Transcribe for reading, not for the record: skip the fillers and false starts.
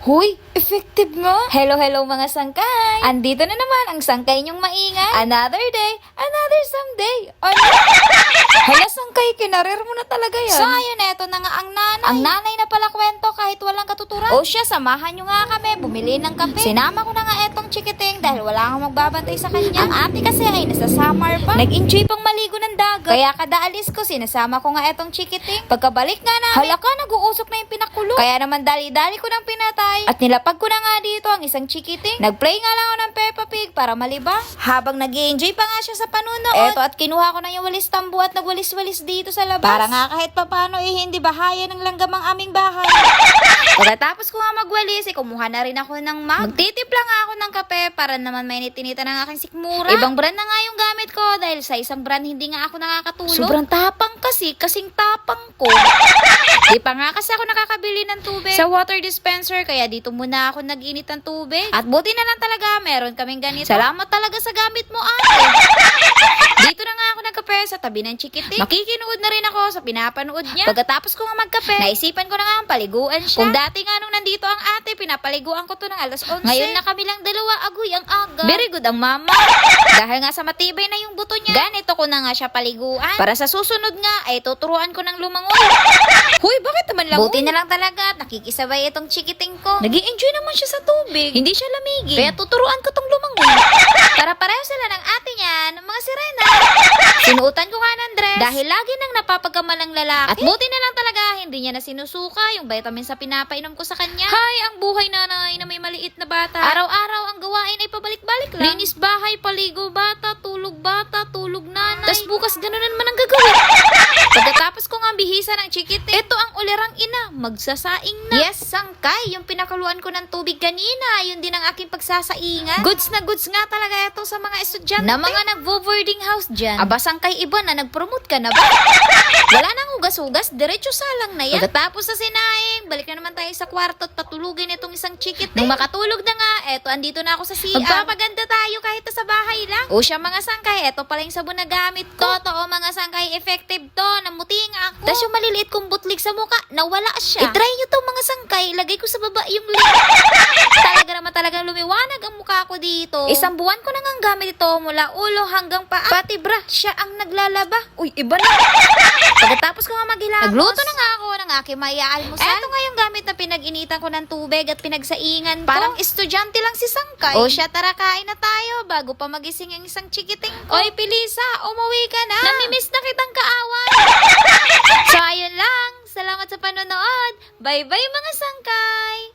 Huy, effective nga. Hello mga sangkay. Andito na naman ang sangkay niyong maingay. Another day, another someday. Ano? Hala sangkay, kinarir mo na talaga yan. So ayun, eto na nga ang nanay. Ang nanay na pala kwento kahit walang katuturan. O siya, samahan niyo nga kami, bumili ng kape. Sinama ko na nga etong chikiting dahil wala akong magbabantay sa kanya. Ang ate kasi ay nasa summer pa. Nag-enjoy pang maligo ng dagat. Kaya kada alis ko, sinasama ko nga etong chikiting. Pagkabalik nga namin, hala ka, nag-uusok na yung pinakulo. Kaya naman dali-dali ko nang pinatay. At nilapag ko na nga dito ang isang chikiting. Nag-play nga lang ako ng Peppa Pig para malibang. Habang nag-i-enjoy pa nga siya sa panunood. Eto, at kinuha ko na yung walis tambo at nagwalis-walis dito sa labas. Para nga kahit papano hindi bahaya ng langgam ang aming bahay. Pagkatapos ko nga magwalis, kumuha na rin ako ng mug. Magtitimpla nga ako ng kape para naman may nitinita ng aking sikmura. Ibang brand na nga yung gamit ko dahil sa isang brand hindi nga ako nakakatulog. Sobrang tapang kasing tapang ko. Di pa nga kasi ako nakakabili ng tubig sa water dispenser, kaya dito muna ako nag-init ng tubig. At buti na lang talaga, meron kaming ganito. Salamat talaga sa gamit mo, ate. Dito na nga ako nagkape sa tabi ng chikiting. Makikinood na rin ako sa pinapanood niya. Pagkatapos ko nga magkape, naisipan ko na nga ang paliguan siya. Kung dati nga nung nandito ang ate, pinapaliguan ko to ng alas 11. Ngayon na kami lang dalawa, agoy ang aga. Very good ang mama. Dahil nga sa matibay na yung buto niya, ganito ko na nga siya paliguan. Para sa susunod nga, ay tuturuan ko ng lumangoy. Huy, bakit naman lang? Buti na lang talaga, nakikisabay itong chikiting ko. Nag-i-enjoy naman siya sa tubig. Hindi siya lamigin. Kaya tuturuan ko tong lumangoy. Para pareho sila ng ate niya, ng mga sirena. Sinuotan ko nga ng dress. Dahil lagi nang napapagamalang lalaki. At buti na lang talaga, hindi niya na sinusuka yung vitamin sa pinapainom ko sa kanya. Hay, ang buhay nanay na may maliit na bata. Araw-araw ang gawain ay pabalik-balik lang. Linis bahay, paligo bata, tulog nanay. Tas bukas gano'n naman ang gagawin. Pagkatapos ko nga bihisa ng chikite, ito ang ulirang ina, magsasaing na. Yes, sangkay, yung pinakuluan ko ng tubig kanina, yun din ang aking pagsasaingan. Goods na goods nga talaga ito sa mga estudyante. Na mga nagvo-boarding house dyan. Aba, sangkay iba na nag-promote ka na ba? Wala nang hugas-hugas, diretso salang na yan. Pagkatapos sa sinaing, balik na naman tayo sa kwarto at patulugin itong isang chikite. Nung makatulog na nga, eto, andito na ako sa CR. Magpapaganda tayo kahit sa bahay lang. O siya mga sangkay, eto pala yung sabon na gamit ko. Totoo mga sangkay, effective to. Namuti nga ako. Tapos yung maliliit kong butlig sa muka, nawala siya. I-try nyo to mga sangkay, lagay ko sa baba yung link. Talaga naman talagang lumiwanag ang mukha ko dito. Isang buwan ko nang gamit ito mula ulo hanggang paa. Pati bra, siya ang naglalaba. Uy, iba na. Pagkatapos ko nga maghilamos, nagluto na nga ako ng aking maiaalmusal. Eto nga yung gamit na pinag-initan ko ng tubig at pinagsaingan ko. Parang estudyante lang si sangkay. O siya, tara kain na tayo bago pa magising ang isang chikiting ko. Oy, Pilisa, umuwi ka na. Namimiss na kitang kaawan. So, ayun lang. Salamat sa panonood. Bye-bye mga sangkay.